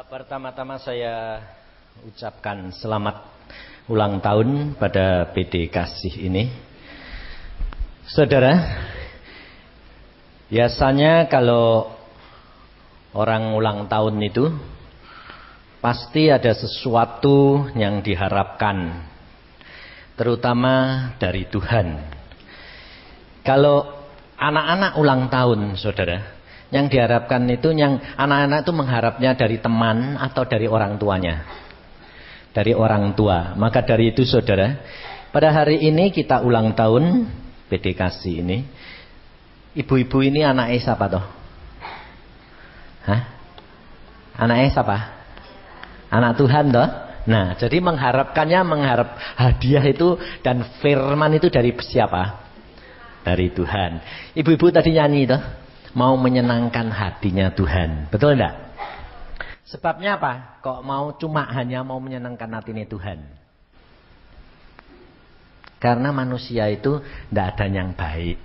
Pertama-tama saya ucapkan selamat ulang tahun pada PD Kasih ini. Saudara, biasanya kalau orang ulang tahun itu pasti ada sesuatu yang diharapkan, terutama dari Tuhan. Kalau anak-anak ulang tahun, saudara, yang diharapkan itu, yang anak-anak itu mengharapnya dari teman atau dari orang tuanya. Dari orang tua. Maka dari itu saudara, pada hari ini kita ulang tahun PD Kasih ini. Ibu-ibu ini anaknya siapa toh? Hah? Anaknya siapa? Anak Tuhan toh? Nah, jadi mengharapkannya, mengharap hadiah itu dan firman itu dari siapa? Dari Tuhan. Ibu-ibu tadi nyanyi toh? Mau menyenangkan hatinya Tuhan. Betul enggak? Sebabnya apa? Kok mau cuma hanya mau menyenangkan hatinya Tuhan? Karena manusia itu tidak ada yang baik.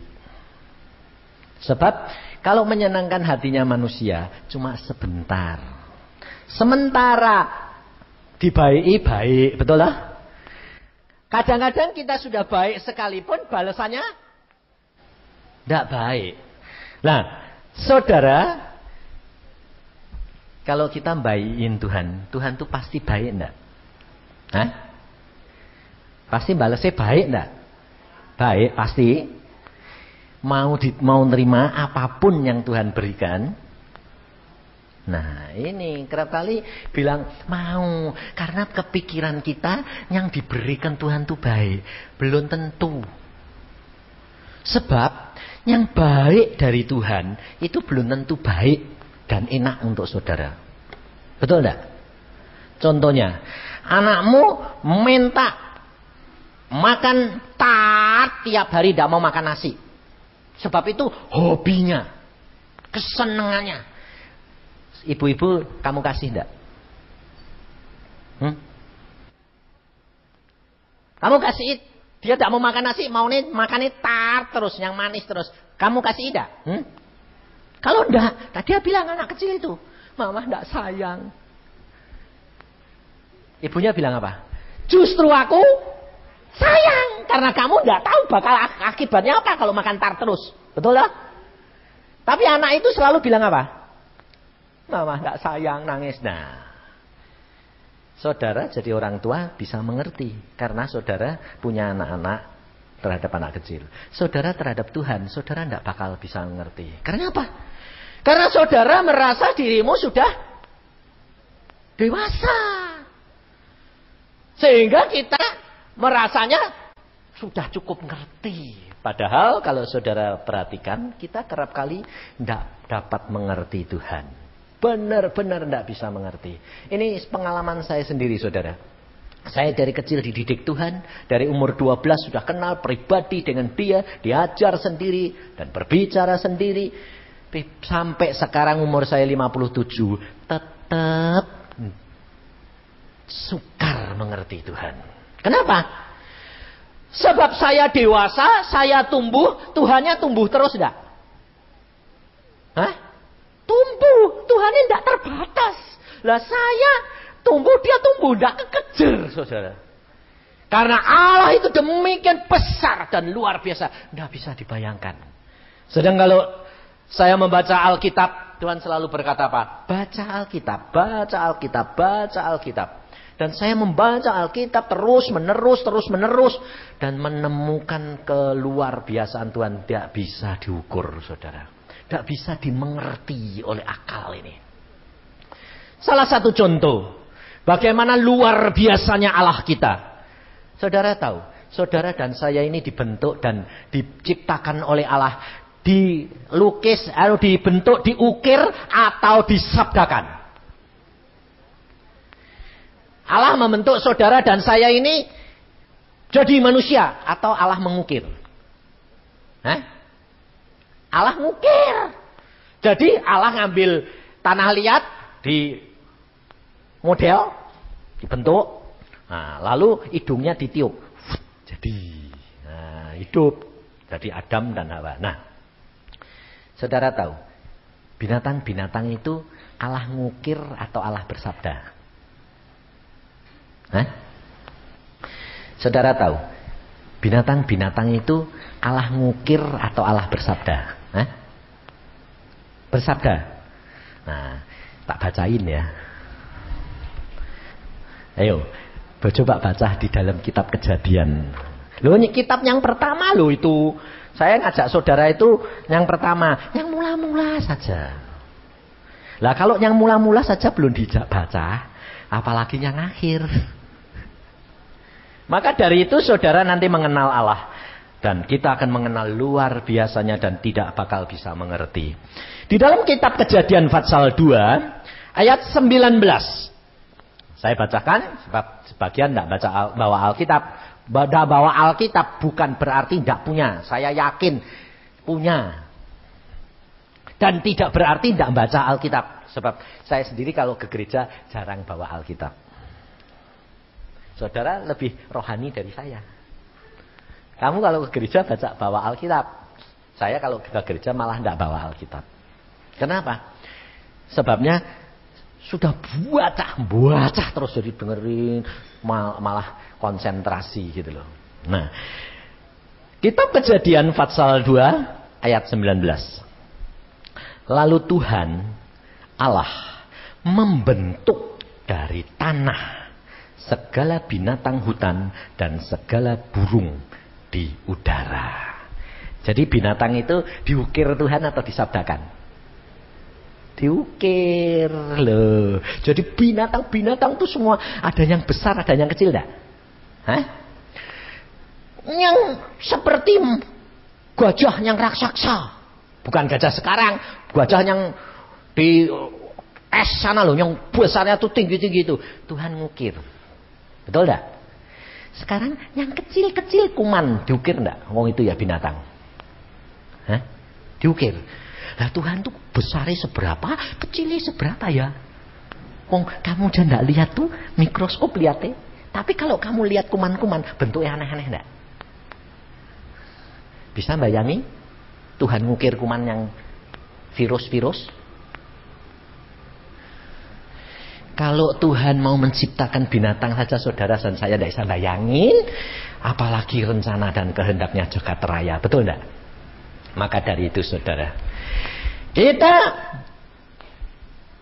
Sebab kalau menyenangkan hatinya manusia cuma sebentar. Sementara dibaiki baik. Betul lah? Kadang-kadang kita sudah baik sekalipun balasannya tidak baik. Nah, saudara, kalau kita baikin Tuhan, Tuhan tuh pasti baik enggak? Hah? Pasti balasnya baik enggak? Baik, pasti. Mau nerima apapun yang Tuhan berikan. Nah, ini kerap kali bilang mau, karena kepikiran kita yang diberikan Tuhan tuh baik. Belum tentu. Sebab yang baik dari Tuhan itu belum tentu baik dan enak untuk saudara. Betul enggak? Contohnya, anakmu minta makan tart tiap hari, tidak mau makan nasi. Sebab itu hobinya, kesenangannya. Ibu-ibu, kamu kasih enggak? Kamu kasih. Dia tidak mau makan nasi, mau makannya tart terus, yang manis terus. Kamu kasih tidak? Kalau enggak, tadi dia bilang anak kecil itu, Mama enggak sayang. Ibunya bilang apa? Justru aku sayang, karena kamu enggak tahu bakal akibatnya apa kalau makan tart terus. Betul lah? Tapi anak itu selalu bilang apa? Mama enggak sayang, nangis. Nah, saudara jadi orang tua bisa mengerti. Karena saudara punya anak-anak terhadap anak kecil. Saudara terhadap Tuhan, saudara tidak bakal bisa mengerti. Karena apa? Karena saudara merasa dirimu sudah dewasa. Sehingga kita merasanya sudah cukup mengerti. Padahal kalau saudara perhatikan, kita kerap kali tidak dapat mengerti Tuhan. Benar-benar tidak bisa mengerti. Ini pengalaman saya sendiri, saudara. Saya dari kecil dididik Tuhan. Dari umur 12 sudah kenal pribadi dengan dia. Diajar sendiri dan berbicara sendiri. Sampai sekarang umur saya 57. Tetap sukar mengerti Tuhan. Kenapa? Sebab saya dewasa, saya tumbuh. Tuhannya tumbuh terus enggak? Hah? Tumbuh, Tuhan ini tidak terbatas. Lah saya tumbuh, dia tumbuh, tidak kekejar, saudara. Karena Allah itu demikian besar dan luar biasa, tidak bisa dibayangkan. Sedang kalau saya membaca Alkitab, Tuhan selalu berkata apa? Baca Alkitab, baca Alkitab, baca Alkitab. Dan saya membaca Alkitab terus menerus, dan menemukan keluar biasaan Tuhan tidak bisa diukur, saudara. Tidak bisa dimengerti oleh akal ini. Salah satu contoh. Bagaimana luar biasanya Allah kita. Saudara tahu. Saudara dan saya ini dibentuk dan diciptakan oleh Allah. Dilukis, dibentuk, diukir atau disabdakan. Allah membentuk saudara dan saya ini jadi manusia. Atau Allah mengukir. Hah? Allah ngukir. Jadi Allah ngambil tanah liat di model, dibentuk. Nah, lalu hidungnya ditiup. Jadi hidup. Jadi Adam dan Hawa. Nah, saudara tahu, binatang-binatang itu Allah ngukir atau Allah bersabda? Hah? Saudara tahu, binatang-binatang itu Allah ngukir atau Allah bersabda? Hah? Bersabda. Nah, tak bacain ya. Ayo, coba baca di dalam kitab Kejadian. Loh, ini kitab yang pertama loh itu. Saya ngajak saudara itu yang pertama, yang mula-mula saja. Lah kalau yang mula-mula saja belum dibaca, apalagi yang akhir. Maka dari itu saudara nanti mengenal Allah. Dan kita akan mengenal luar biasanya dan tidak bakal bisa mengerti. Di dalam kitab Kejadian pasal 2 ayat 19. Saya bacakan sebab sebagian tidak bawa Alkitab. Bawa Alkitab bukan berarti tidak punya. Saya yakin punya. Dan tidak berarti tidak baca Alkitab. Sebab saya sendiri kalau ke gereja jarang bawa Alkitab. Saudara lebih rohani dari saya. Kamu kalau ke gereja bawa Alkitab. Saya kalau ke gereja malah tidak bawa Alkitab. Kenapa? Sebabnya sudah buacah terus jadi dengerin, malah konsentrasi gitu loh. Nah, kitab Kejadian pasal 2 ayat 19. Lalu Tuhan Allah membentuk dari tanah segala binatang hutan dan segala burung di udara. Jadi binatang itu diukir Tuhan atau disabdakan? Diukir loh. Jadi binatang-binatang itu semua ada yang besar, ada yang kecil enggak? Hah? Yang seperti gajah yang raksasa. Bukan gajah sekarang, gajah yang di es sana loh, yang besarnya tuh tinggi-tinggi itu. Tuhan ngukir. Betul enggak? Sekarang yang kecil-kecil kuman diukir enggak? Wong itu ya binatang. Hah? Diukir. Lah Tuhan tuh besarnya seberapa, kecilnya seberapa ya? Wong kamu aja enggak lihat tuh, mikroskop lihatnya. Tapi kalau kamu lihat kuman-kuman, bentuknya aneh-aneh enggak? Bisa bayangin Tuhan ngukir kuman yang virus-virus? Kalau Tuhan mau menciptakan binatang saja saudara dan saya tidak bisa bayangin, apalagi rencana dan kehendaknya jagat raya, betul tidak? Maka dari itu saudara, kita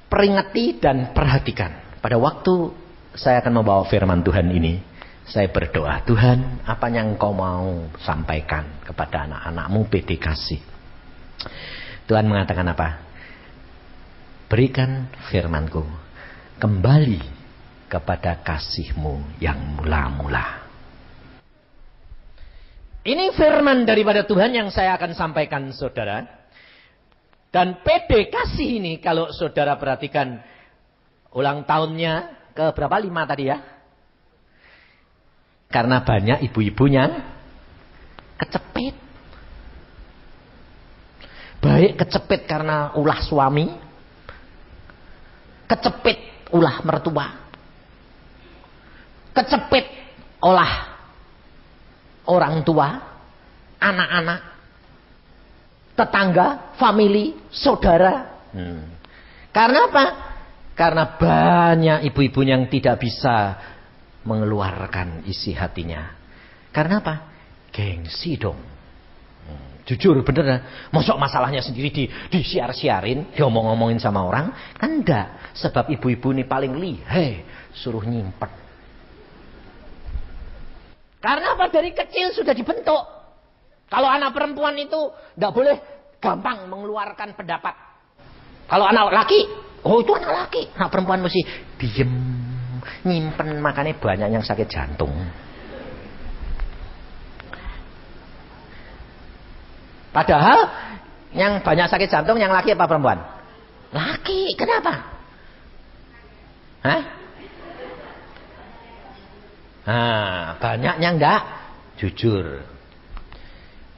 peringati dan perhatikan. Pada waktu saya akan membawa firman Tuhan ini, saya berdoa, Tuhan apa yang Engkau mau sampaikan kepada anak-anakmu PD kasih. Tuhan mengatakan apa? Berikan firman-Ku kembali kepada kasih-Mu yang mula-mula. Ini firman daripada Tuhan yang saya akan sampaikan saudara. Dan PD kasih ini kalau saudara perhatikan ulang tahunnya ke berapa? 5 tadi ya. Karena banyak ibu-ibunya kecepet. Baik kecepet karena ulah suami, kecepet ulah mertua, kecepet olah orang tua, anak-anak, tetangga, famili, saudara. Karena apa? Karena banyak ibu-ibu yang tidak bisa mengeluarkan isi hatinya. Karena apa? Gengsi dong. Jujur bener, mosok masalahnya sendiri disiar-siarin, diomong-ngomongin sama orang, kan enggak. Sebab ibu-ibu ini paling lihai, suruh nyimpen. Karena apa? Dari kecil sudah dibentuk. Kalau anak perempuan itu enggak boleh gampang mengeluarkan pendapat. Kalau anak laki, oh itu anak laki. Anak perempuan mesti diem, nyimpen, makanya banyak yang sakit jantung. Padahal yang banyak sakit jantung yang laki apa perempuan? Laki. Kenapa? Hah? Nah, banyak yang enggak jujur.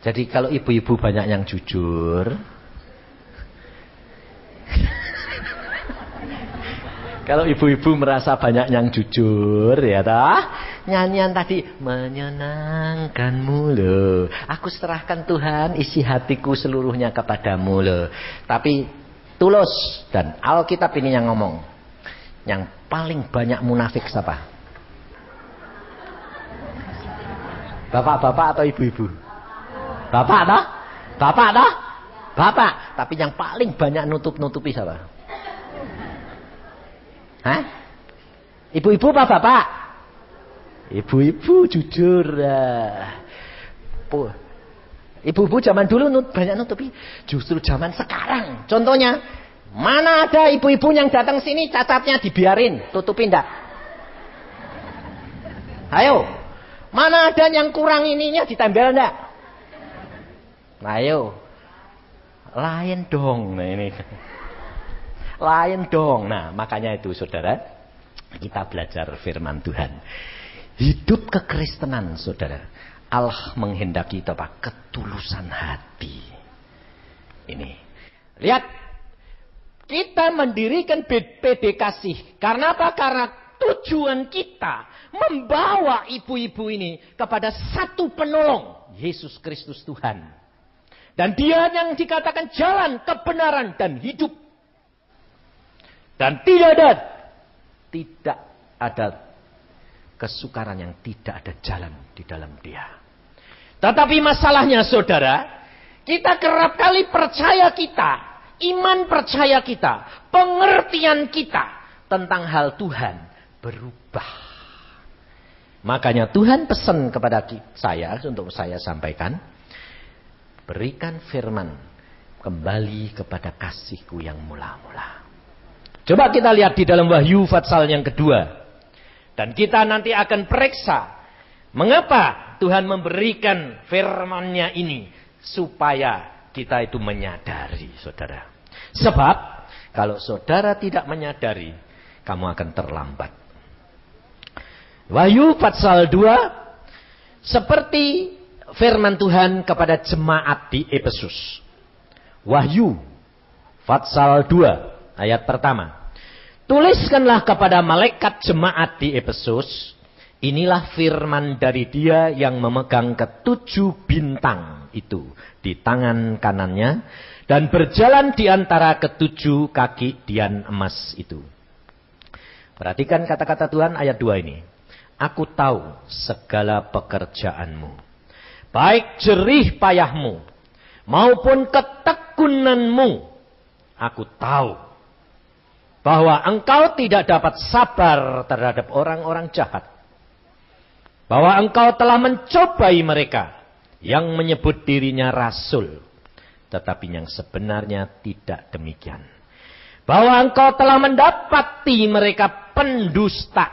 Jadi kalau ibu-ibu banyak yang jujur, kalau ibu-ibu merasa banyak yang jujur, ya toh, nyanyian tadi menyenangkanmu loh. Aku serahkan Tuhan isi hatiku seluruhnya kepadamu loh. Tapi tulus. Dan Alkitab ini yang ngomong. Yang paling banyak munafik siapa? Bapak-bapak atau ibu-ibu? Bapak toh? Bapak toh? Bapak. Tapi yang paling banyak nutup-nutupi siapa? Hah? Ibu-ibu apa bapak? Ibu-ibu jujur. Ibu-ibu zaman dulu banyak nutupi. Justru zaman sekarang. Contohnya, mana ada ibu-ibu yang datang sini cacatnya dibiarin, tutupin enggak? Ayo. Mana ada yang kurang ininya ditambal enggak? Ayo. Lain dong. Nah ini. Lain dong. Nah, makanya itu saudara, kita belajar firman Tuhan. Hidup kekristenan, saudara. Allah menghendaki apa? Ketulusan hati. Ini. Lihat. Kita mendirikan PD Kasih. Karena apa? Karena tujuan kita membawa ibu-ibu ini kepada satu penolong. Yesus Kristus Tuhan. Dan dia yang dikatakan jalan, kebenaran, dan hidup. Dan tidak ada kesukaran yang tidak ada jalan di dalam dia. Tetapi masalahnya saudara, kita kerap kali percaya kita, iman percaya kita, pengertian kita tentang hal Tuhan berubah. Makanya Tuhan pesan kepada saya, untuk saya sampaikan, berikan firman, kembali kepada kasihku yang mula-mula. Coba kita lihat di dalam Wahyu pasal yang kedua. Dan kita nanti akan periksa. Mengapa Tuhan memberikan firman-Nya ini. Supaya kita itu menyadari, saudara. Sebab, kalau saudara tidak menyadari, kamu akan terlambat. Wahyu pasal 2. Seperti firman Tuhan kepada jemaat di Efesus. Wahyu pasal 2. Ayat pertama. Tuliskanlah kepada malaikat jemaat di Efesus. Inilah firman dari dia yang memegang ketujuh bintang itu di tangan kanannya. Dan berjalan di antara ketujuh kaki dian emas itu. Perhatikan kata-kata Tuhan ayat 2 ini. Aku tahu segala pekerjaanmu. Baik jerih payahmu. Maupun ketekunanmu. Aku tahu. Bahwa engkau tidak dapat sabar terhadap orang-orang jahat. Bahwa engkau telah mencobai mereka yang menyebut dirinya rasul. Tetapi yang sebenarnya tidak demikian. Bahwa engkau telah mendapati mereka pendusta.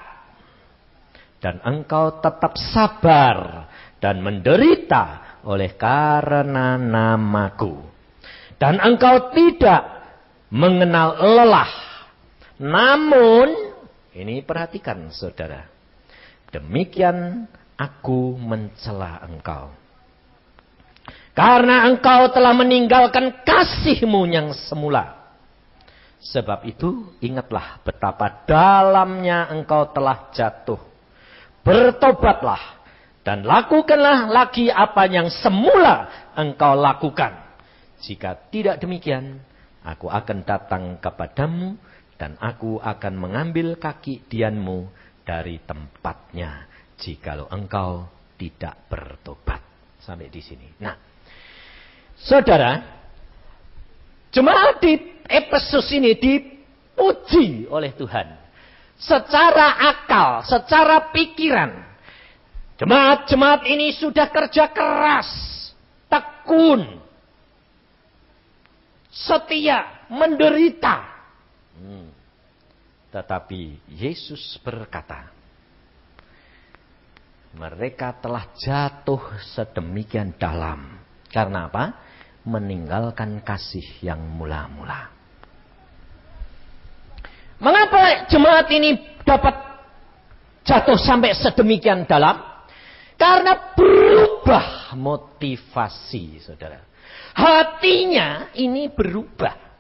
Dan engkau tetap sabar dan menderita oleh karena namaku. Dan engkau tidak mengenal lelah. Namun, ini perhatikan saudara. Demikian aku mencela engkau. Karena engkau telah meninggalkan kasihmu yang semula. Sebab itu, ingatlah betapa dalamnya engkau telah jatuh. Bertobatlah. Dan lakukanlah lagi apa yang semula engkau lakukan. Jika tidak demikian, aku akan datang kepadamu. Dan aku akan mengambil kaki dianmu dari tempatnya. Jikalau engkau tidak bertobat. Sampai di sini. Nah. Saudara. Jemaat di Efesus ini dipuji oleh Tuhan. Secara akal. Secara pikiran. Jemaat-jemaat ini sudah kerja keras. Tekun. Setia. Menderita. Tetapi Yesus berkata, mereka telah jatuh sedemikian dalam. Karena apa? Meninggalkan kasih yang mula-mula. Mengapa jemaat ini dapat jatuh sampai sedemikian dalam? Karena berubah motivasi, saudara. Hatinya ini berubah.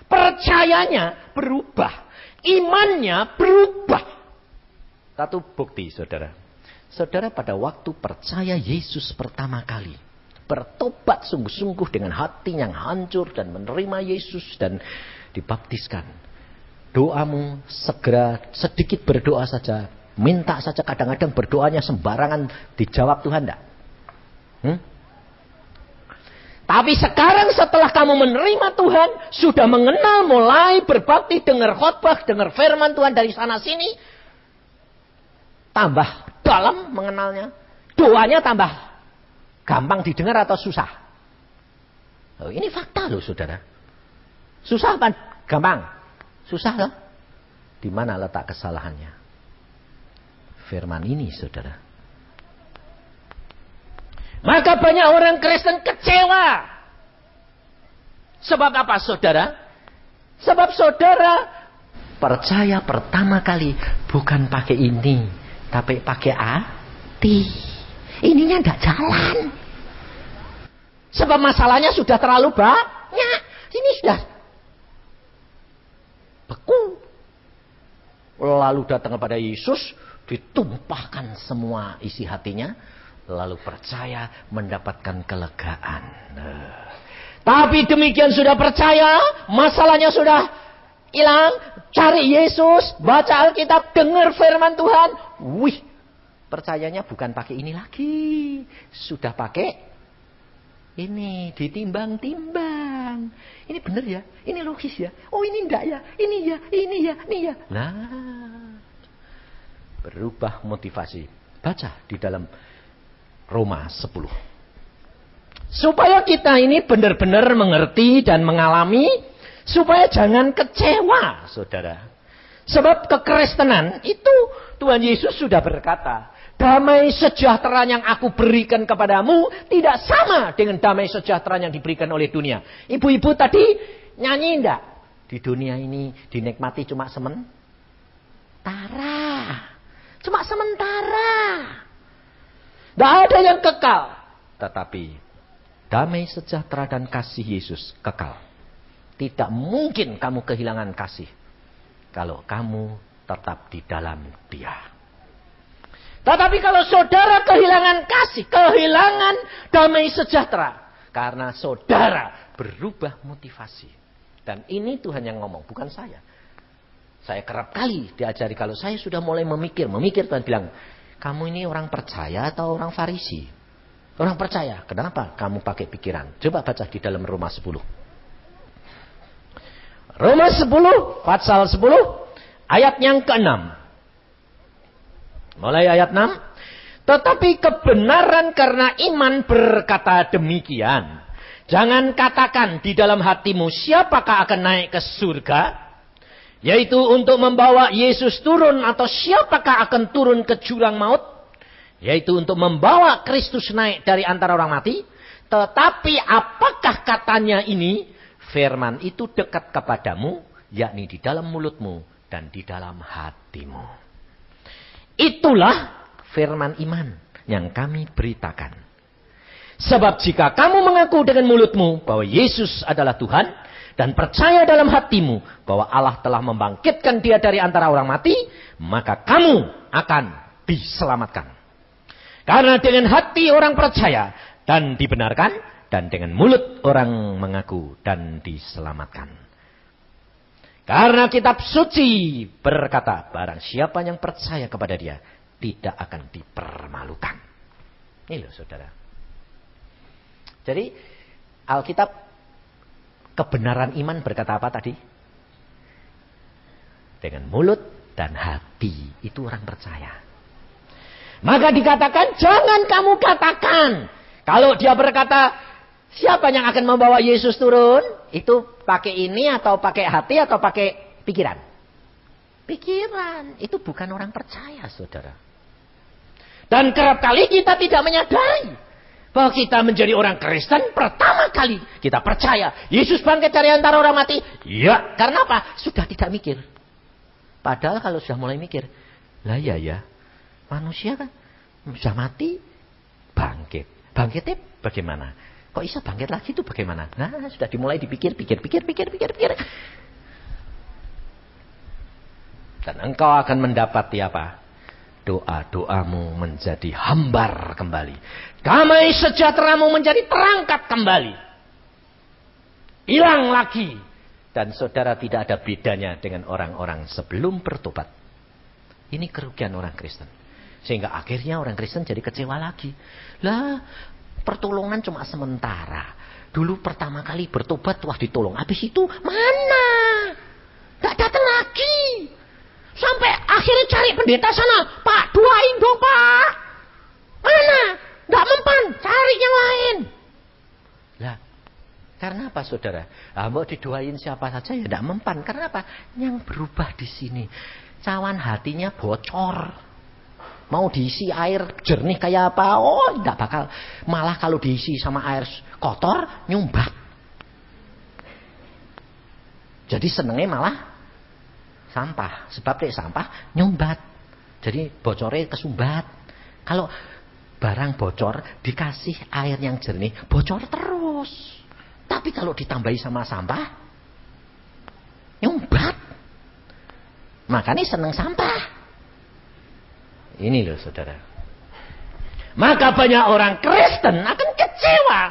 Percayanya berubah. Imannya berubah. Satu bukti, saudara. Saudara pada waktu percaya Yesus pertama kali. Bertobat sungguh-sungguh dengan hati yang hancur. Dan menerima Yesus. Dan dibaptiskan. Doamu segera sedikit berdoa saja. Minta saja, kadang-kadang berdoanya sembarangan dijawab Tuhan enggak? Tapi sekarang setelah kamu menerima Tuhan, sudah mengenal, mulai berbakti, dengar khotbah, dengar firman Tuhan dari sana sini, tambah dalam mengenalnya, doanya tambah gampang didengar atau susah? Oh, ini fakta loh saudara. Susah apa gampang? Susah loh. Di mana letak kesalahannya? Firman ini saudara. Maka banyak orang Kristen kecewa. Sebab apa saudara? Sebab saudara percaya pertama kali bukan pakai ini, tapi pakai hati. Ininya tidak jalan. Sebab masalahnya sudah terlalu banyak. Ini sudah beku. Lalu datang kepada Yesus, ditumpahkan semua isi hatinya. Lalu percaya mendapatkan kelegaan. Tapi demikian sudah percaya, masalahnya sudah hilang. Cari Yesus, baca Alkitab, dengar firman Tuhan. Wih, percayanya bukan pakai ini lagi. Sudah pakai ini, ditimbang-timbang. Ini benar ya, ini logis ya. Oh ini enggak ya, ini ya, ini ya, ini ya. Nah, berubah motivasi. Baca di dalam Roma 10. Supaya kita ini benar-benar mengerti dan mengalami, supaya jangan kecewa, saudara. Sebab kekristenan itu Tuhan Yesus sudah berkata, damai sejahtera yang aku berikan kepadamu tidak sama dengan damai sejahtera yang diberikan oleh dunia. Ibu-ibu tadi nyanyi enggak? Di dunia ini dinikmati cuma sementara. Cuma sementara. Tidak ada yang kekal. Tetapi damai sejahtera dan kasih Yesus kekal. Tidak mungkin kamu kehilangan kasih kalau kamu tetap di dalam Dia. Tetapi kalau saudara kehilangan kasih, kehilangan damai sejahtera, karena saudara berubah motivasi. Dan ini Tuhan yang ngomong, bukan saya. Saya kerap kali diajari kalau saya sudah mulai memikir Tuhan bilang, kamu ini orang percaya atau orang Farisi? Orang percaya. Kenapa kamu pakai pikiran? Coba baca di dalam Roma 10. Roma 10, pasal 10, ayat yang ke-6. Mulai ayat 6. Tetapi kebenaran karena iman berkata demikian. Jangan katakan di dalam hatimu, siapakah akan naik ke surga? Yaitu untuk membawa Yesus turun, atau siapakah akan turun ke jurang maut? Yaitu untuk membawa Kristus naik dari antara orang mati. Tetapi apakah katanya ini? Firman itu dekat kepadamu, yakni di dalam mulutmu dan di dalam hatimu. Itulah firman iman yang kami beritakan. Sebab jika kamu mengaku dengan mulutmu bahwa Yesus adalah Tuhan, dan percaya dalam hatimu bahwa Allah telah membangkitkan Dia dari antara orang mati, maka kamu akan diselamatkan. Karena dengan hati orang percaya dan dibenarkan, dan dengan mulut orang mengaku dan diselamatkan. Karena kitab suci berkata, barang siapa yang percaya kepada Dia tidak akan dipermalukan. Ini loh saudara. Jadi Alkitab, kebenaran iman berkata apa tadi? Dengan mulut dan hati. Itu orang percaya. Maka dikatakan, jangan kamu katakan. Kalau dia berkata, siapa yang akan membawa Yesus turun? Itu pakai ini atau pakai hati atau pakai pikiran? Pikiran. Itu bukan orang percaya, saudara. Dan kerap kali kita tidak menyadari bahwa kita menjadi orang Kristen pertama kali kita percaya Yesus bangkit dari antara orang mati. Ya, karena apa? Sudah tidak mikir. Padahal kalau sudah mulai mikir, lah ya, manusia kan sudah mati, bangkit. Bangkitnya bagaimana? Kok bisa bangkit lagi itu bagaimana? Nah, sudah dimulai dipikir. Dan engkau akan mendapati apa? Doa-doamu menjadi hambar kembali. Damai sejahteramu menjadi terangkat kembali. Hilang lagi Dan saudara tidak ada bedanya dengan orang-orang sebelum bertobat. Ini kerugian orang Kristen. Sehingga akhirnya orang Kristen jadi kecewa lagi. Lah, pertolongan cuma sementara. Dulu pertama kali bertobat, wah ditolong. Habis itu mana? Gak datang lagi. Sampai akhirnya cari pendeta sana. Pak, doain dong Pak. Mana? Gak mempan, cari yang lain. Lah, karena apa saudara? Mau didoain siapa saja ya gak mempan. Karena apa? Yang berubah di sini. Cawan hatinya bocor. Mau diisi air jernih kayak apa? Oh, tidak bakal. Malah kalau diisi sama air kotor, nyumbat. Jadi senengnya malah sampah. Sebab dia sampah, nyumbat. Jadi bocornya kesumbat. Kalau barang bocor, dikasih air yang jernih, bocor terus. Tapi kalau ditambahi sama sampah, nyumbat. Makanya seneng sampah. Ini loh saudara. Maka banyak orang Kristen akan kecewa.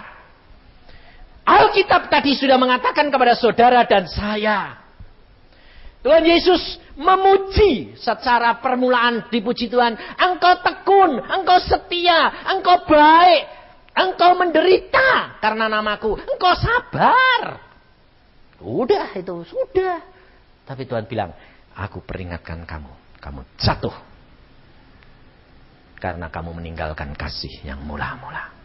Alkitab tadi sudah mengatakan kepada saudara dan saya. Tuhan Yesus memuji secara permulaan, dipuji Tuhan. Engkau tekun, engkau setia, engkau baik. Engkau menderita karena namaku. Engkau sabar. Udah itu, sudah. Tapi Tuhan bilang, aku peringatkan kamu. Kamu jatuh. Karena kamu meninggalkan kasih yang mula-mula.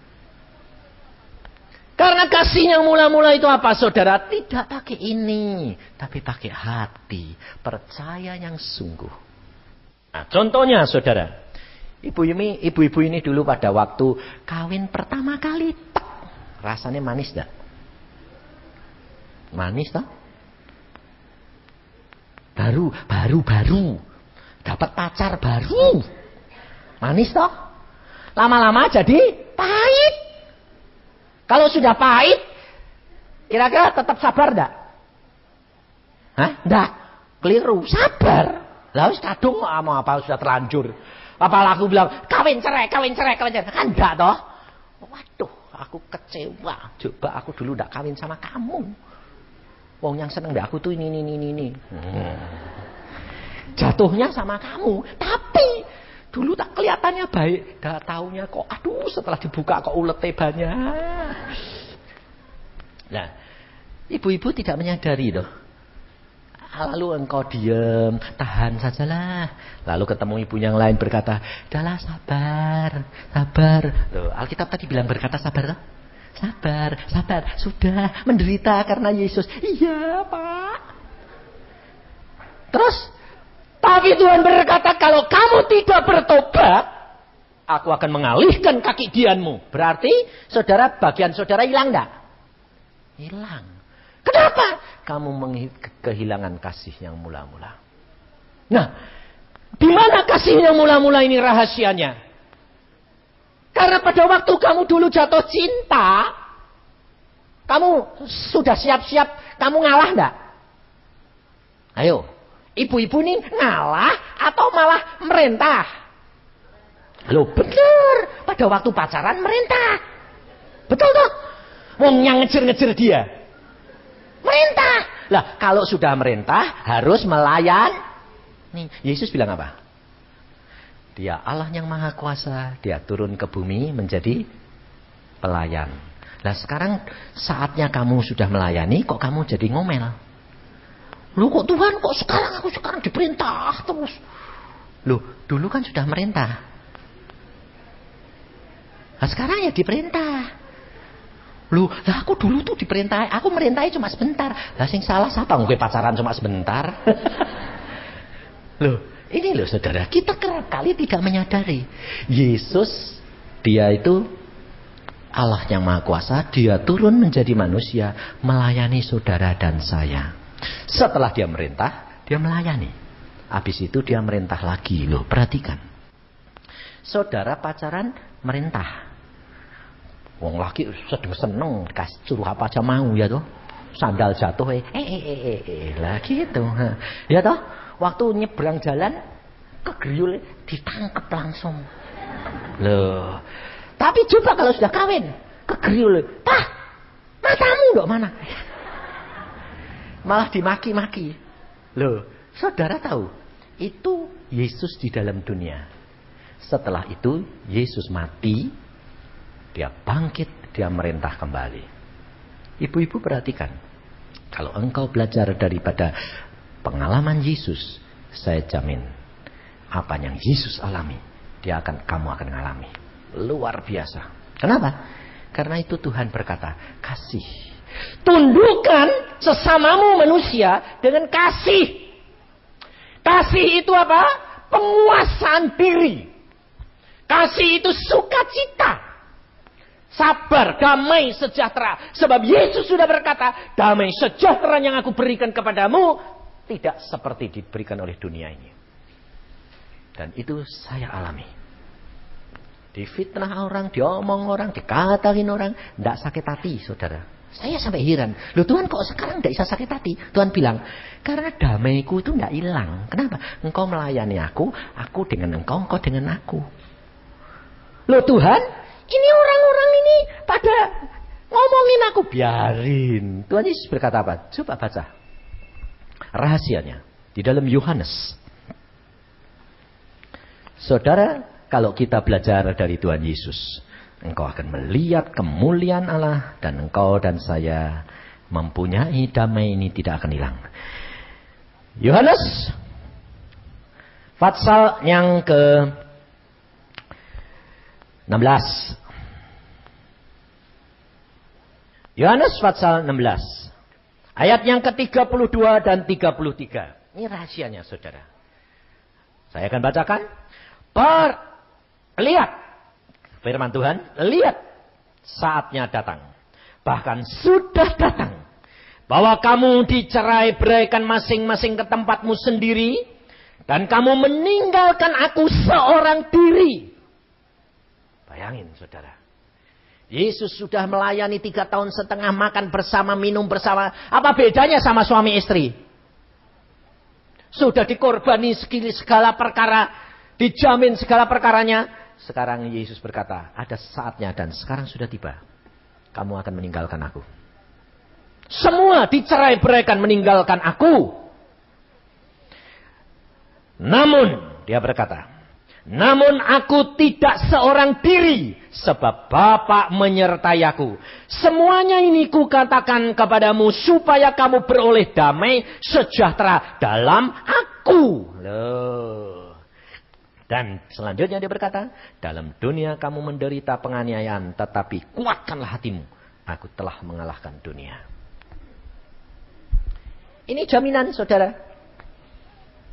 Karena kasih yang mula-mula itu apa saudara? Tidak pakai ini. Tapi pakai hati. Percaya yang sungguh. Nah contohnya saudara. Ibu-ibu ini dulu pada waktu kawin pertama kali. Rasanya manis tak? Manis tak? Baru. Dapat pacar baru. Manis toh? Lama-lama jadi pahit. Kalau sudah pahit, kira-kira tetap sabar enggak? Hah? Enggak. Keliru. Sabar. Lalu kadung mau apa sudah terlanjur. Apa aku bilang, kawin cerai. Kan enggak toh? Waduh, aku kecewa. Coba aku dulu enggak kawin sama kamu. Wong yang seneng enggak aku tuh ini. Jatuhnya sama kamu. Tapi dulu tak kelihatannya baik, dah taunya kok, aduh setelah dibuka kok ulete banyak. Nah, ibu-ibu tidak menyadari loh. Lalu engkau diam, tahan sajalah. Lalu ketemu ibu yang lain berkata, "Dahlah sabar. Loh, Alkitab tadi bilang berkata sabar loh. Sabar, sudah menderita karena Yesus. Iya, Pak. Terus tapi Tuhan berkata, kalau kamu tidak bertobat, aku akan mengalihkan kaki dianmu. Berarti, saudara, bagian saudara hilang enggak? Hilang. Kenapa? Kamu kehilangan kasih yang mula-mula. Nah, di mana kasih yang mula-mula ini rahasianya? Karena pada waktu kamu dulu jatuh cinta, kamu sudah siap-siap, kamu ngalah enggak? Ayo. Ibu-ibu ini ngalah atau malah merintah? Loh bener. Pada waktu pacaran merintah. Betul toh? Wong yang ngejar-ngejar dia. Merintah. Lah kalau sudah merintah harus melayan. Nih, Yesus bilang apa? Dia Allah yang maha kuasa. Dia turun ke bumi menjadi pelayan. Lah sekarang saatnya kamu sudah melayani, kok kamu jadi ngomel? Loh kok Tuhan, kok aku sekarang diperintah terus? Loh, dulu kan sudah merintah. Nah sekarang ya diperintah. Loh, lah aku dulu tuh diperintah, aku merintahi cuma sebentar. Lah sing salah siapa? Mungkin pacaran cuma sebentar. Loh, ini loh saudara, kita kerap kali tidak menyadari. Yesus, dia itu Allah yang maha kuasa, dia turun menjadi manusia, melayani saudara dan saya. Setelah dia merintah, dia melayani. Habis itu dia merintah lagi. Loh, perhatikan. Saudara pacaran merintah. Wong laki seneng kasih suruh apa aja mau ya toh. Sandal jatuh lah gitu. Ya toh, waktu nyebrang jalan kegeriul ditangkep langsung. Loh. Tapi coba kalau sudah kawin, kegeriul, "Pak, matamu dok mana?" malah dimaki-maki. Loh, saudara tahu, itu Yesus di dalam dunia. Setelah itu Yesus mati, dia bangkit, dia merintah kembali. Ibu-ibu perhatikan, kalau engkau belajar daripada pengalaman Yesus, saya jamin apa yang Yesus alami, kamu akan alami. Luar biasa. Kenapa? Karena itu Tuhan berkata, kasih. Tundukkan sesamamu manusia dengan kasih. Kasih itu apa? Penguasaan diri. Kasih itu sukacita. Sabar, damai, sejahtera. Sebab Yesus sudah berkata, damai sejahtera yang aku berikan kepadamu tidak seperti diberikan oleh dunia ini. Dan itu saya alami. Difitnah orang, diomong orang, dikatakan orang, tidak sakit hati, saudara. Saya sampai heran. Loh Tuhan, kok sekarang tidak bisa sakit hati? Tuhan bilang, karena damaiku itu tidak hilang. Kenapa? Engkau melayani aku dengan engkau dengan aku. Loh Tuhan, ini orang-orang ini pada ngomongin aku. Biarin. Tuhan Yesus berkata apa? Coba baca rahasianya di dalam Yohanes. Saudara, kalau kita belajar dari Tuhan Yesus, engkau akan melihat kemuliaan Allah, dan engkau dan saya mempunyai damai ini tidak akan hilang. Yohanes pasal yang ke 16. Yohanes pasal 16. Ayat yang ke-32 dan 33. Ini rahasianya, saudara. Saya akan bacakan. Lihat, firman Tuhan, lihat, saatnya datang. Bahkan sudah datang. Bahwa kamu dicerai-beraikan masing-masing ke tempatmu sendiri. Dan kamu meninggalkan aku seorang diri. Bayangin, saudara. Yesus sudah melayani 3 tahun setengah, makan bersama, minum bersama. Apa bedanya sama suami istri? Sudah dikorbani segala perkara, dijamin segala perkaranya. Sekarang Yesus berkata, ada saatnya dan sekarang sudah tiba. Kamu akan meninggalkan aku. Semua dicerai-beraikan meninggalkan aku. Namun, dia berkata, namun aku tidak seorang diri, sebab Bapa menyertai aku. Semuanya ini kukatakan kepadamu supaya kamu beroleh damai sejahtera dalam aku. Loh. Dan selanjutnya dia berkata, dalam dunia kamu menderita penganiayaan, tetapi kuatkanlah hatimu. Aku telah mengalahkan dunia. Ini jaminan, saudara.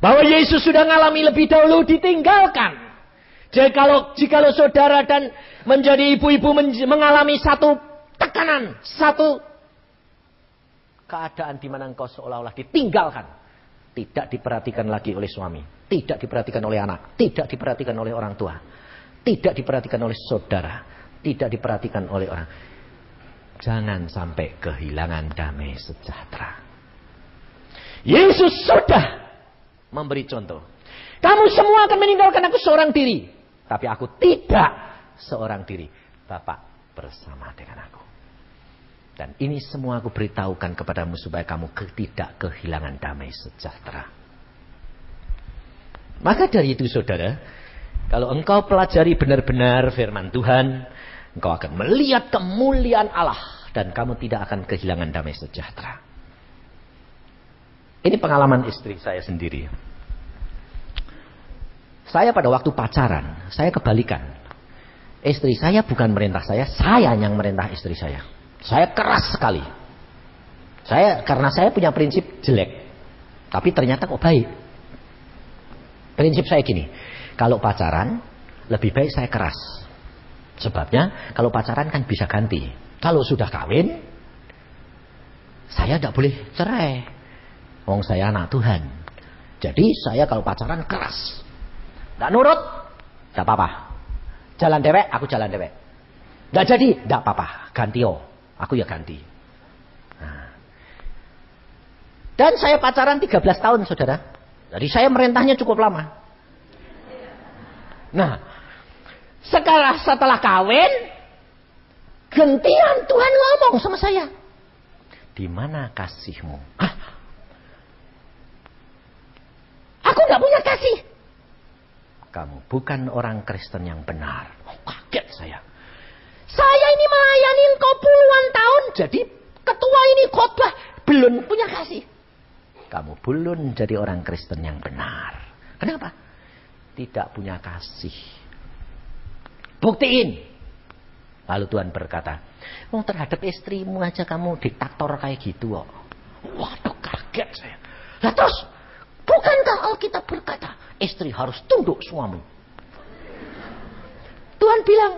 Bahwa Yesus sudah mengalami lebih dahulu, ditinggalkan. Jadi jikalau saudara dan menjadi ibu-ibu mengalami satu tekanan, satu keadaan di mana engkau seolah-olah ditinggalkan. Tidak diperhatikan lagi oleh suami. Tidak diperhatikan oleh anak. Tidak diperhatikan oleh orang tua. Tidak diperhatikan oleh saudara. Tidak diperhatikan oleh orang. Jangan sampai kehilangan damai sejahtera. Yesus sudah memberi contoh. Kamu semua akan meninggalkan aku seorang diri. Tapi aku tidak seorang diri. Bapa bersama dengan aku. Dan ini semua aku beritahukan kepadamu supaya kamu tidak kehilangan damai sejahtera. Maka dari itu, saudara, kalau engkau pelajari benar-benar firman Tuhan, engkau akan melihat kemuliaan Allah dan kamu tidak akan kehilangan damai sejahtera. Ini pengalaman istri saya sendiri. Saya pada waktu pacaran, saya kebalikan. Istri saya bukan merintah saya yang merintah istri saya. Saya keras sekali. Karena saya punya prinsip jelek. Tapi ternyata kok baik. Prinsip saya gini. Kalau pacaran, lebih baik saya keras. Sebabnya, kalau pacaran kan bisa ganti. Kalau sudah kawin, saya tidak boleh cerai. Wong saya anak Tuhan. Jadi saya kalau pacaran keras. Tidak nurut, tidak apa-apa. Jalan dewek, aku jalan dewek. Tidak jadi, tidak apa-apa. Ganti aku ya ganti. Nah. Dan saya pacaran 13 tahun, saudara. Jadi saya merintahnya cukup lama. Nah, setelah kawin, gantian Tuhan ngomong sama saya. Di mana kasihmu? Aku nggak punya kasih. Kamu bukan orang Kristen yang benar. Oh, kaget saya. Saya ini melayani engkau puluhan tahun. Jadi ketua ini khotbah. Belum punya kasih. Kamu belum jadi orang Kristen yang benar. Kenapa? Tidak punya kasih. Buktiin. Lalu Tuhan berkata, oh, terhadap istrimu aja kamu diktator kayak gitu kok. Waduh, kaget saya. Lah terus, bukankah Alkitab berkata, istri harus tunduk suami? Tuhan bilang,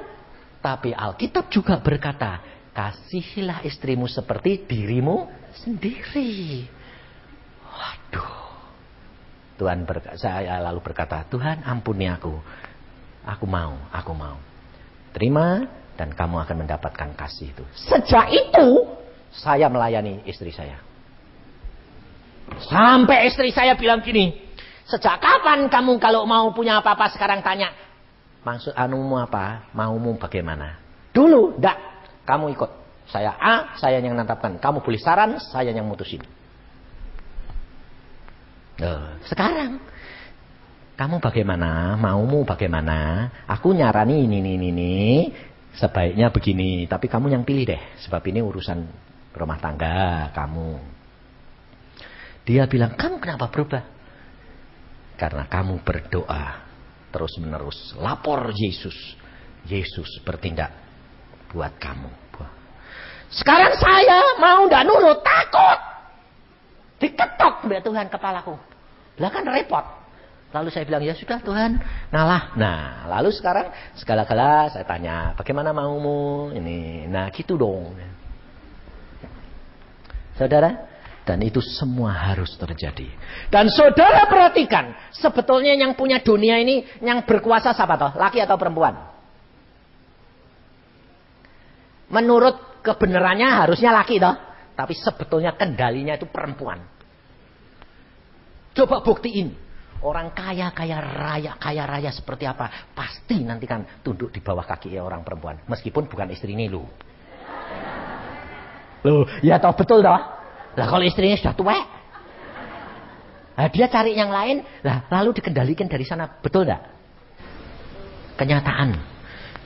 tapi Alkitab juga berkata, kasihilah istrimu seperti dirimu sendiri. Waduh. Saya lalu berkata, Tuhan ampuni aku. Aku mau. Terima dan kamu akan mendapatkan kasih itu. Sejak itu, saya melayani istri saya. Sampai istri saya bilang gini, sejak kapan kamu kalau mau punya apa-apa sekarang tanya, maksud anumu apa, maumu bagaimana? Dulu, enggak, kamu ikut. Saya A, saya yang menetapkan. Kamu boleh saran, saya yang mutusin. Sekarang, kamu bagaimana, maumu bagaimana? Aku nyarani ini. Sebaiknya begini, tapi kamu yang pilih deh. Sebab ini urusan rumah tangga kamu. Dia bilang, kamu kenapa berubah? Karena kamu berdoa terus menerus. Lapor Yesus. Yesus bertindak buat kamu. Sekarang saya mau nggak nurut, takut. Diketok oleh Tuhan kepalaku. Lah kan repot. Lalu saya bilang, ya sudah Tuhan, ngalah. Nah, lalu sekarang segala-gala saya tanya, bagaimana maumu? Ini, nah gitu dong. Saudara, dan itu semua harus terjadi. Dan saudara perhatikan, sebetulnya yang punya dunia ini, yang berkuasa siapa toh? Laki atau perempuan? Menurut kebenarannya harusnya laki toh. Tapi sebetulnya kendalinya itu perempuan. Coba buktiin. Orang kaya raya seperti apa? Pasti nanti kan tunduk di bawah kaki orang perempuan. Meskipun bukan istri ini loh. Loh, ya toh betul toh? Lah kalau istrinya sudah tua. Nah, dia cari yang lain. Lah, lalu dikendalikan dari sana. Betul enggak? Kenyataan.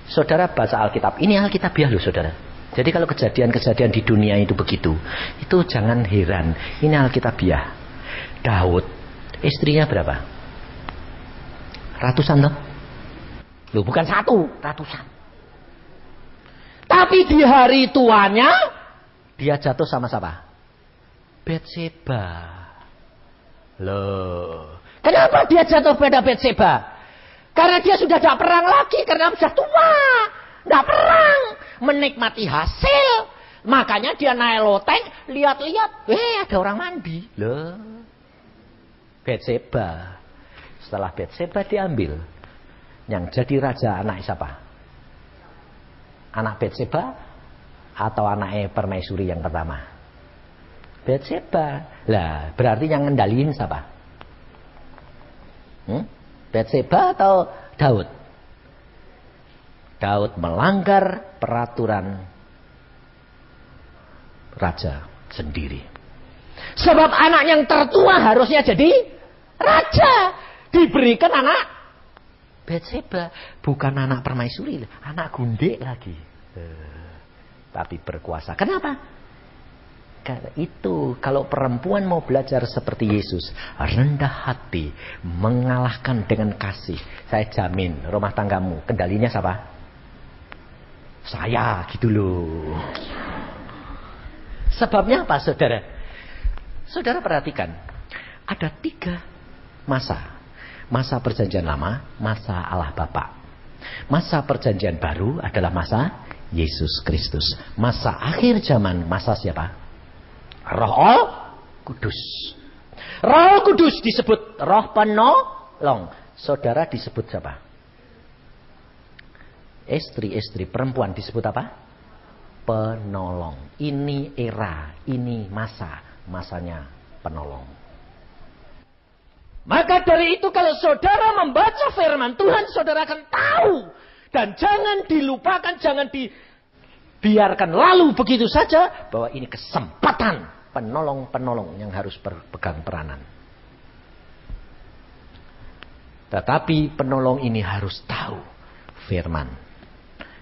Saudara baca Alkitab. Ini Alkitabiah loh saudara. Jadi kalau kejadian-kejadian di dunia itu begitu. Itu jangan heran. Ini Alkitabiah. Daud. Istrinya berapa? Ratusan toh? Loh bukan satu, ratusan. Tapi di hari tuanya dia jatuh sama siapa? Betseba. Loh, kenapa dia jatuh pada Betseba? Karena dia sudah tidak perang lagi, karena sudah tua, tidak perang, menikmati hasil. Makanya dia naik loteng, lihat-lihat, ada orang mandi. Loh. Betseba. Setelah Betseba diambil, yang jadi raja anak siapa? Anak Betseba atau anaknya permaisuri yang pertama? Betseba. Lah, berarti yang ngendaliin siapa? Betseba atau Daud? Daud melanggar peraturan raja sendiri. Sebab anak yang tertua harusnya jadi raja. Diberikan anak Betseba. Bukan anak permaisuri. Anak gundek lagi. Tapi berkuasa. Kenapa? Karena itu. Kalau perempuan mau belajar seperti Yesus. Rendah hati. Mengalahkan dengan kasih. Saya jamin rumah tanggamu. Kendalinya siapa? Saya gitu loh. Sebabnya apa saudara? Saudara perhatikan. Ada 3 masa. Masa perjanjian lama, masa Allah Bapa. Masa perjanjian baru adalah masa Yesus Kristus. Masa akhir zaman, masa siapa? Roh Kudus. Roh Kudus disebut roh penolong. Saudara disebut siapa? Istri-istri perempuan disebut apa? Penolong. Ini era, ini masanya penolong. Maka dari itu kalau saudara membaca firman Tuhan, saudara akan tahu. Dan jangan dilupakan, jangan dibiarkan lalu begitu saja. Bahwa ini kesempatan penolong-penolong yang harus berpegang peranan. Tetapi penolong ini harus tahu firman.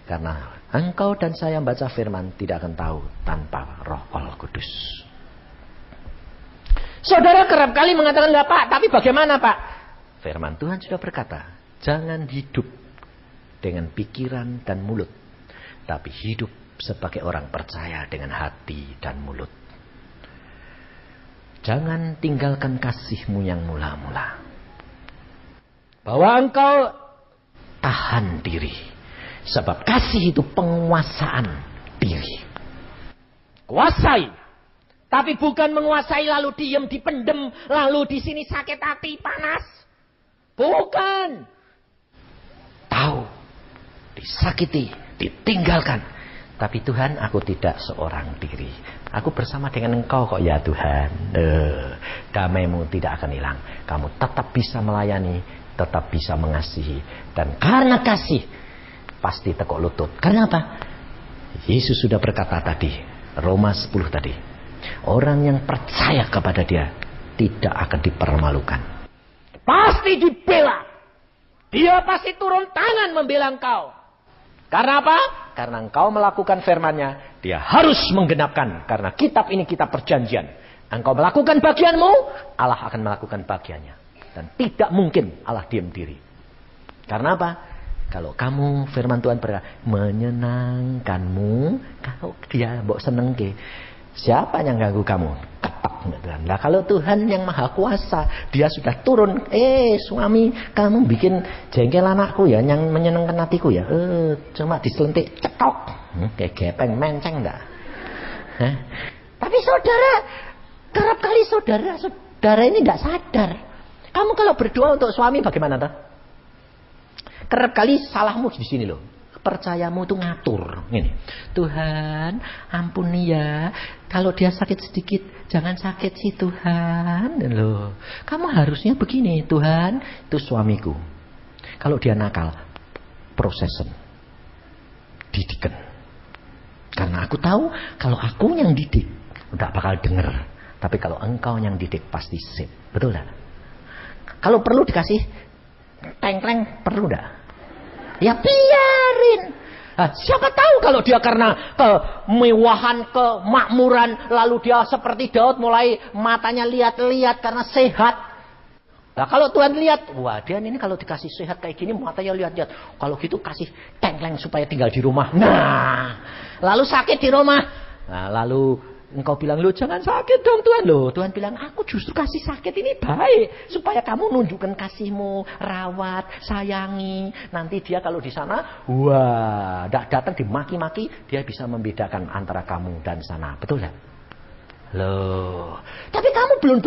Karena engkau dan saya membaca firman tidak akan tahu tanpa Roh Allah Kudus. Saudara kerap kali mengatakan, lah Pak, tapi bagaimana Pak? Firman Tuhan sudah berkata, jangan hidup dengan pikiran dan mulut, tapi hidup sebagai orang percaya dengan hati dan mulut. Jangan tinggalkan kasihmu yang mula-mula. Bahwa engkau tahan diri. Sebab kasih itu penguasaan diri. Kuasai. Tapi bukan menguasai lalu diam, dipendem, lalu di sini sakit hati, panas. Bukan. Tahu. Disakiti, ditinggalkan. Tapi Tuhan, aku tidak seorang diri. Aku bersama dengan engkau kok ya Tuhan. Damaimu tidak akan hilang. Kamu tetap bisa melayani, tetap bisa mengasihi. Dan karena kasih, pasti tekuk lutut. Karena apa? Yesus sudah berkata tadi, Roma 10 tadi. Orang yang percaya kepada dia tidak akan dipermalukan. Pasti dibela. Dia pasti turun tangan membela engkau. Karena apa? Karena engkau melakukan firman-Nya, dia harus menggenapkan. Karena kitab ini kitab perjanjian. Engkau melakukan bagianmu, Allah akan melakukan bagiannya. Dan tidak mungkin Allah diam diri. Karena apa? Kalau kamu firman Tuhan berkata menyenangkanmu, kalau dia mbok seneng ke, siapa yang ganggu kamu? Ketok. Nah kalau Tuhan yang maha kuasa, dia sudah turun. Suami, kamu bikin jengkel anakku ya, yang menyenangkan hatiku ya. Cuma diselentik, cetok. Kayak gepeng, menceng enggak? Tapi saudara, kerap kali saudara ini enggak sadar. Kamu kalau berdoa untuk suami bagaimana toh? Kerap kali salahmu di sini loh. Percayamu itu ngatur. Ini. Tuhan, ampuni ya. Kalau dia sakit sedikit, jangan sakit sih Tuhan. Loh, kamu harusnya begini, Tuhan, itu suamiku. Kalau dia nakal, prosesen. Didikan. Karena aku tahu, kalau aku yang didik, udah bakal denger. Tapi kalau engkau yang didik, pasti sip. Betul gak? Kalau perlu dikasih tengkleng, perlu gak? Ya biarin. Siapa tahu kalau dia karena kemewahan, kemakmuran, lalu dia seperti Daud mulai matanya lihat-lihat karena sehat. Nah kalau Tuhan lihat, wah dia ini kalau dikasih sehat kayak gini matanya lihat-lihat. Kalau gitu kasih tengkleng supaya tinggal di rumah. Nah, lalu sakit di rumah. Nah, lalu engkau bilang, loh jangan sakit dong Tuhan. Loh Tuhan bilang, aku justru kasih sakit ini baik. Supaya kamu nunjukkan kasihmu, rawat, sayangi. Nanti dia kalau di sana, wah, datang dimaki-maki, dia bisa membedakan antara kamu dan sana. Betul gak? Loh, tapi kamu belum.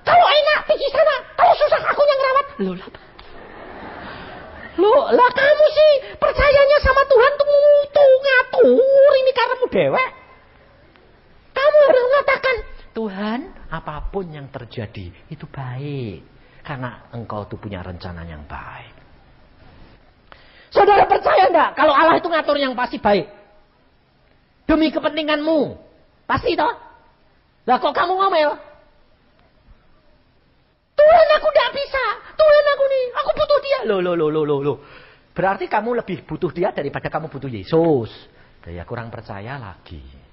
Kalau enak pergi sana, kalau susah aku yang rawat. Loh, lah kamu sih percayanya sama Tuhan tuh ngatur ini kamu dewek. Kamu harus mengatakan, Tuhan, apapun yang terjadi itu baik. Karena engkau tuh punya rencana yang baik. Saudara percaya enggak kalau Allah itu ngatur yang pasti baik? Demi kepentinganmu. Pasti toh? Lah kok kamu ngomel? Tuhan aku enggak bisa. Tuhan aku nih, aku butuh dia. Loh. Berarti kamu lebih butuh dia daripada kamu butuh Yesus. Ya kurang percaya lagi.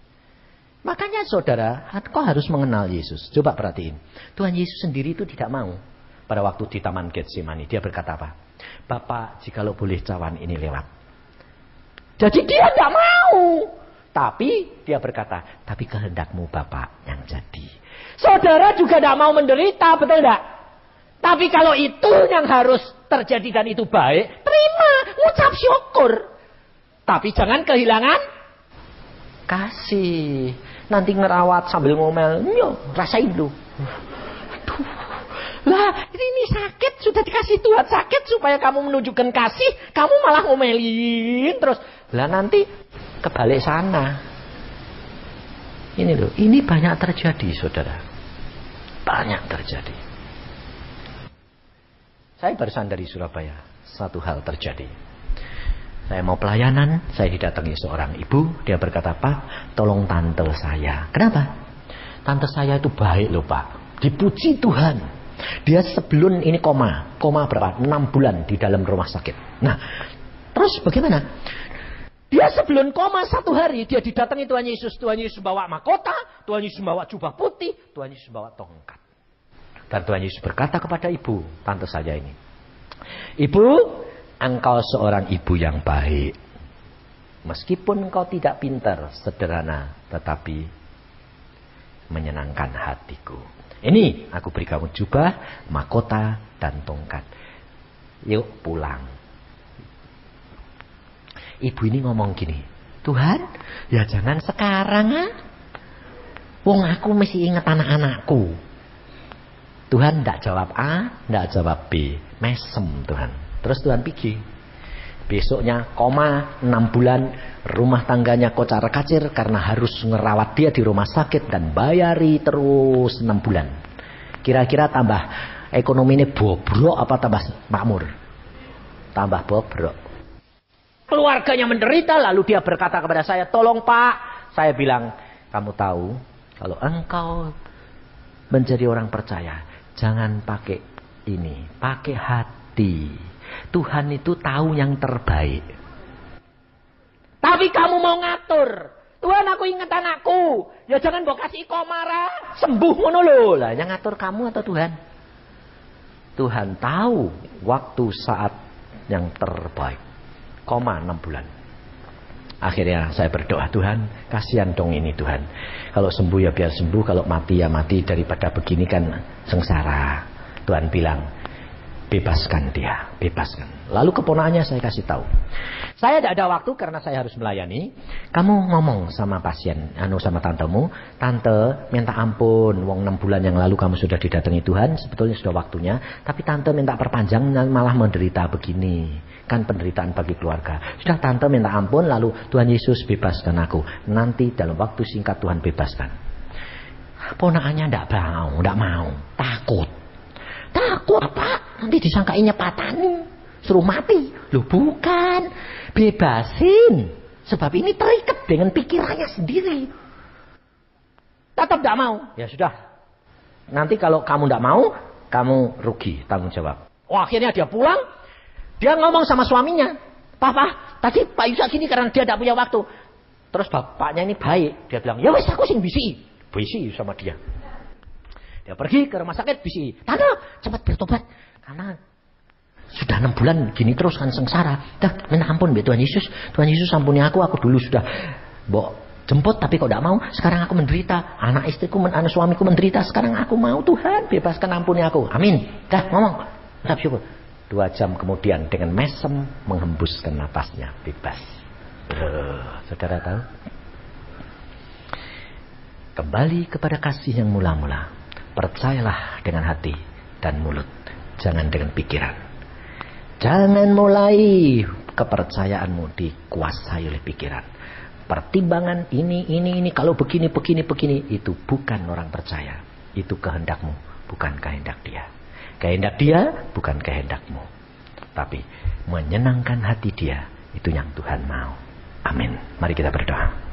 Makanya saudara, kau harus mengenal Yesus. Coba perhatiin. Tuhan Yesus sendiri itu tidak mau. Pada waktu di Taman Getsemani, dia berkata apa? Bapak, jikalau boleh cawan ini lewat. Jadi dia tidak mau. Tapi dia berkata, tapi kehendakmu Bapak yang jadi. Saudara juga tidak mau menderita, betul tidak? Tapi kalau itu yang harus terjadi dan itu baik, terima, ucap syukur. Tapi jangan kehilangan kasih. Nanti ngerawat sambil ngomel, rasain dulu. Aduh. Lah, ini sakit sudah dikasih Tuhan sakit supaya kamu menunjukkan kasih, kamu malah ngomelin terus. Lah nanti kebalik sana. Ini loh, ini banyak terjadi, saudara. Banyak terjadi. Saya barusan dari Surabaya, satu hal terjadi. Saya mau pelayanan, saya didatangi seorang ibu. Dia berkata, Pak, tolong tante saya. Kenapa? Tante saya itu baik loh Pak. Dipuji Tuhan. Dia sebelum ini koma berapa? 6 bulan di dalam rumah sakit. Nah, terus bagaimana? Dia sebelum koma 1 hari, dia didatangi Tuhan Yesus. Tuhan Yesus bawa mahkota, Tuhan Yesus bawa jubah putih, Tuhan Yesus bawa tongkat. Dan Tuhan Yesus berkata kepada ibu, tante saya ini, "Ibu, engkau seorang ibu yang baik. Meskipun engkau tidak pintar, sederhana, tetapi menyenangkan hatiku. Ini aku beri kamu jubah, mahkota, dan tongkat. Yuk pulang." Ibu ini ngomong gini, "Tuhan, ya jangan sekarang ah. Wong aku mesti ingat anak-anakku." Tuhan tidak jawab A, tidak jawab B. Mesem Tuhan. Terus Tuhan pergi. Besoknya koma 6 bulan, rumah tangganya kocar-kacir karena harus ngerawat dia di rumah sakit dan bayari terus 6 bulan. Kira-kira tambah ekonomi ini bobrok apa tambah makmur? Tambah bobrok. Keluarganya menderita, lalu dia berkata kepada saya, "Tolong Pak." Saya bilang, "Kamu tahu, kalau engkau menjadi orang percaya, jangan pakai ini, pakai hati. Tuhan itu tahu yang terbaik. Tapi kamu mau ngatur. Tuhan, aku ingat anakku. Ya jangan bawa kasih komara. Sembuh ngono lho." Lah yang ngatur kamu atau Tuhan? Tuhan tahu waktu saat yang terbaik. Koma 6 bulan. Akhirnya saya berdoa, "Tuhan, kasihan dong ini Tuhan. Kalau sembuh ya biar sembuh, kalau mati ya mati, daripada begini kan sengsara." Tuhan bilang, "Bebaskan dia, bebaskan." Lalu keponakannya saya kasih tahu. "Saya tidak ada waktu karena saya harus melayani. Kamu ngomong sama pasien, sama tantemu, tante minta ampun, wong 6 bulan yang lalu kamu sudah didatangi Tuhan, sebetulnya sudah waktunya, tapi tante minta perpanjang malah menderita begini. Kan penderitaan bagi keluarga. Sudah tante minta ampun, lalu Tuhan Yesus bebaskan aku. Nanti dalam waktu singkat Tuhan bebaskan." Ponakannya tidak mau, takut. Takut apa? Nanti disangkainnya patani, suruh mati. Loh bukan, bebasin. Sebab ini terikat dengan pikirannya sendiri. Tetap tidak mau. Ya sudah. Nanti kalau kamu tidak mau, kamu rugi, tanggung jawab. Akhirnya dia pulang. Dia ngomong sama suaminya, "Papa, tadi Pak Yusak gini karena dia tidak punya waktu." Terus bapaknya ini baik. Dia bilang, "Ya wes aku sing bisi sama dia." Dia pergi ke rumah sakit, bisi, "Tante, cepat bertobat. Karena sudah 6 bulan gini terus kan sengsara. Dah, minta ampun be Tuhan Yesus. Tuhan Yesus ampuni aku dulu sudah jemput tapi kok tidak mau. Sekarang aku menderita. Anak istriku, anak suamiku menderita. Sekarang aku mau, Tuhan, bebaskan, ampuni aku. Amin." Dah, ngomong. Tetap syukur. 2 jam kemudian dengan mesem menghembuskan napasnya, bebas. Saudara tahu? Kembali kepada kasih yang mula-mula. Percayalah dengan hati dan mulut, jangan dengan pikiran. Jangan mulai kepercayaanmu dikuasai oleh pikiran. Pertimbangan ini, kalau begini, itu bukan orang percaya. Itu kehendakmu, bukan kehendak dia. Kehendak dia, bukan kehendakmu. Tapi menyenangkan hati dia, itu yang Tuhan mau. Amin. Mari kita berdoa.